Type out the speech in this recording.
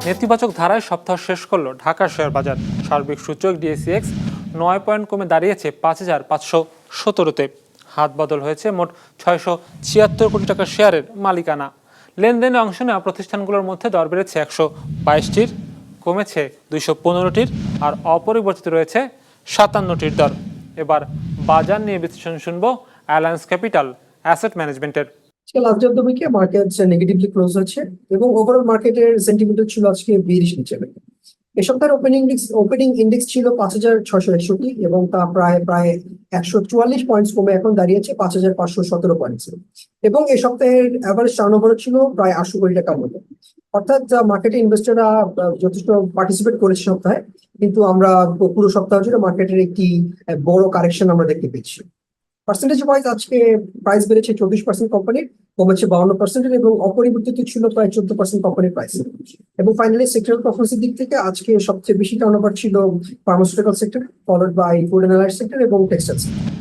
নেতিবাচক ধারায় সপ্তাহ শেষ করলো ঢাকা শেয়ার বাজার। সার্বিক সূচক ডিএসইএক্স 9 পয়েন্ট কমে দাঁড়িয়েছে 5,517-তে। হাত বদল হয়েছে মোট 676 কোটি টাকা শেয়ারের মালিকানা। লেনদেনে অংশ নেওয়া প্রতিষ্ঠানগুলোর মধ্যে দর বেড়েছে 122টির, কমেছে 215টির, আর অপরিবর্তিত রয়েছে 57টির দর। এবার বাজার নিয়ে বিশ্লেষণ শুনবো অ্যালায়েন্স ক্যাপিটাল অ্যাসেট ম্যানেজমেন্টের। লাস্ট অফ দ্য উইকে মার্কেট নেগেটিভলি ক্লোজ হচ্ছে এবং ওভারঅল মার্কেটের সেন্টিমেন্ট ছিল আজকে বেরিশ হিসেবে। এই সপ্তাহের ওপেনিং ইন্ডেক্স ছিল 5,661 এবং তা প্রায় 144 পয়েন্টস কমে এখন দাঁড়িয়েছে 5,517 পয়েন্টস। এবং এই সপ্তাহের অ্যাভারেজ টার্নওভার ছিল প্রায় 800 কোটি টাকার মতো। অর্থাৎ মার্কেটে ইনভেস্টররা যথেষ্ট পার্টিসিপেট করেছে সপ্তাহে, কিন্তু আমরা পুরো সপ্তাহ জুড়ে মার্কেটের একটি বড় কারেকশন আমরা দেখতে পেয়েছি। পার্সেন্টেজ ওয়াইজ আজকে প্রাইস বেড়েছে 24% কোম্পানির, কমেছে 52%, এবং অপরিবর্তিত ছিল প্রায় 14% কোম্পানির প্রাইস। এবং ফাইনালি সেক্টরাল পারফরমেন্সের দিক থেকে আজকে সবচেয়ে বেশি টার্নওভার ছিল pharmaceutical sector, followed by food and allied sector এবং টেক্সটাইল সেক্টর।